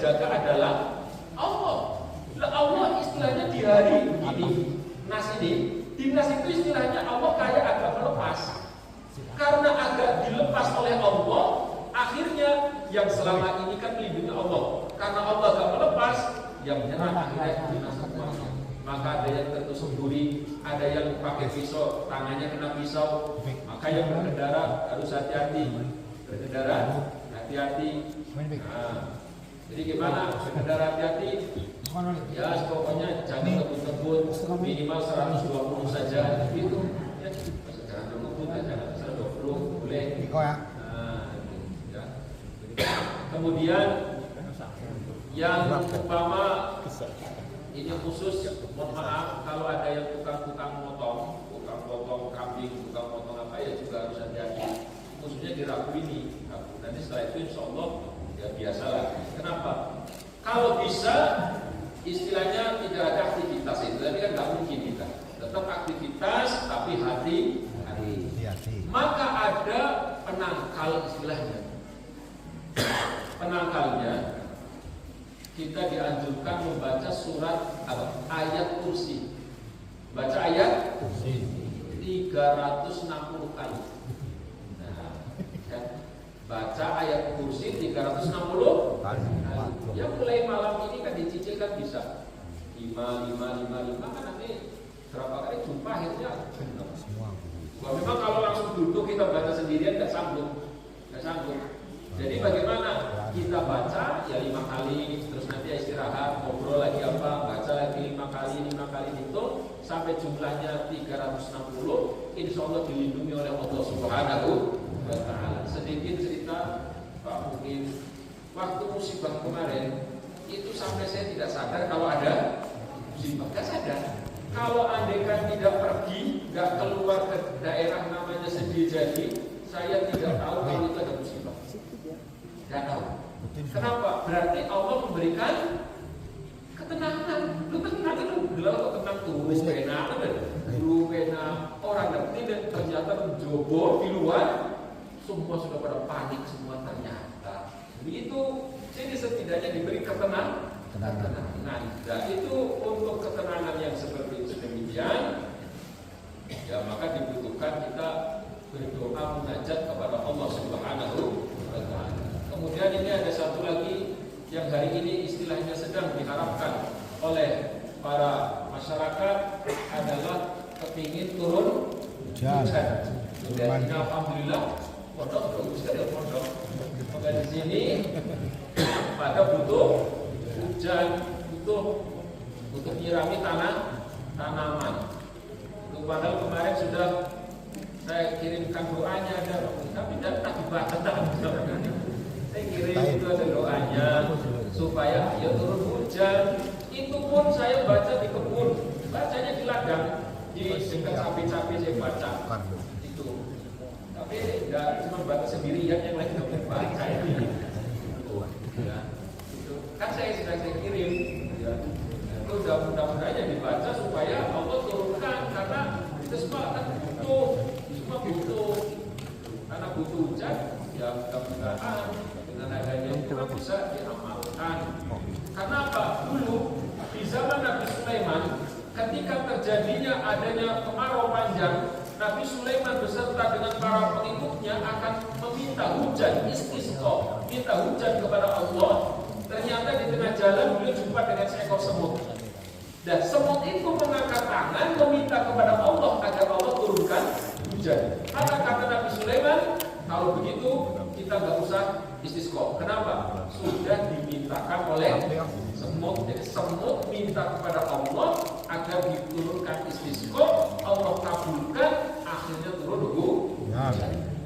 jaga adalah Allah. Lah Allah istilahnya di hari ini, nas ini, di nas itu istilahnya Allah kayak agak melepas. Karena agak dilepas oleh Allah, akhirnya yang selama ini kan melindungi Allah. Karena Allah agak melepas, yang menyerang akhirnya dinas semuanya. Maka ada yang tertusuk duri, ada yang pakai pisau, tangannya kena pisau. Maka yang berkendara harus hati-hati. Berkendara hati-hati. Nah, jadi gimana berkendara hati-hati? Ya pokoknya jangan ngebut-ngebut, minimal 120 saja gitu. Ya, jangan ngebut, jangan 120 boleh. Nah, ya. Kemudian yang umpama ini khusus, mohon maaf kalau ada yang tukang potong kambing, tukang potong apa ya juga harus hati-hati. Khususnya di Rabu ini. Nanti setelah itu insya Allah ya biasalah. Kenapa? Kalau bisa istilahnya tidak ada aktivitas itu, tapi kan nggak mungkin kita. Tetap aktivitas tapi hati. Maka ada penangkal istilahnya. Penangkalnya kita dianjurkan membaca surat ayat kursi. Baca ayat kursi 360 kali. Nah, ya. Baca ayat kursi 360 kali. Ya mulai malam ini kan dicicil kan bisa 5 kan nanti berapa kali jumpa akhirnya semua. Memang kalau langsung duduk kita baca sendirian nggak sanggup. Jadi bagaimana kita baca ya 5 kali, terus nanti istirahat, ngobrol lagi apa, baca lagi 5 kali itu sampai jumlahnya 360. Insya Allah dilindungi oleh Allah Subhanahu wa Ta'ala. Sedikit cerita Pak Mungkin, waktu musibah kemarin itu sampai saya tidak sadar kalau ada musibah, nggak sadar. Kalau andaikan tidak pergi, nggak keluar ke daerah namanya Sediajadi, saya tidak tahu kalau itu ada musibah. Nggak tahu. Kenapa? Berarti Allah memberikan ketenangan. Lu tenang itu, gelar kok tenang tuh, pena orang ngerti dan ternyata menjobor di luar, semua sudah pada panik semua ternyata. Begitu, jadi setidaknya diberi ketenangan. Nah, itu untuk ketenangan yang seperti itu demikian, ya maka dibutuhkan kita berdoa munajat kepada Allah Subhanahu wa Ta'ala. Kemudian ini ada satu lagi yang hari ini istilahnya sedang diharapkan oleh para masyarakat adalah kepingin turun hujan. Dan alhamdulillah pondok maka di sini pada butuh hujan, butuh untuk menyirami tanaman. Padahal kemarin sudah saya kirimkan doanya tapi tidak dibaca. Saya kirim itu ada doanya supaya ya turun hujan. Itu pun saya baca di kebun, bacanya di ladang, di dekat sapi-sapi saya baca itu. Tapi tidak cuma baca sendirian, yang lain tidak baca ini. Ya, itu kan saya sudah kirim. Ya. Itu udah mudah-mudahan dibaca supaya Allah turunkan, karena kita semua kan semua butuh, karena butuh hujan. Ya mudah-mudahan dengan adanya itu bisa diamalkan. Karena apa? Dulu di zaman Nabi Sulaiman, ketika terjadinya adanya kemarau panjang, Nabi Sulaiman beserta dengan para pengikutnya akan meminta hujan, istisqa, minta hujan kepada Allah. Ternyata di tengah jalan beliau jumpa dengan seekor semut. Dan semut itu mengangkat tangan meminta kepada Allah agar Allah turunkan hujan. Maka kata Nabi Sulaiman, kalau begitu kita nggak usah istisqa. Kenapa? Sudah dimintakan oleh semut. Jadi semut minta kepada Allah agar diturunkan istisqa, Allah kabulkan, akhirnya turun hujan.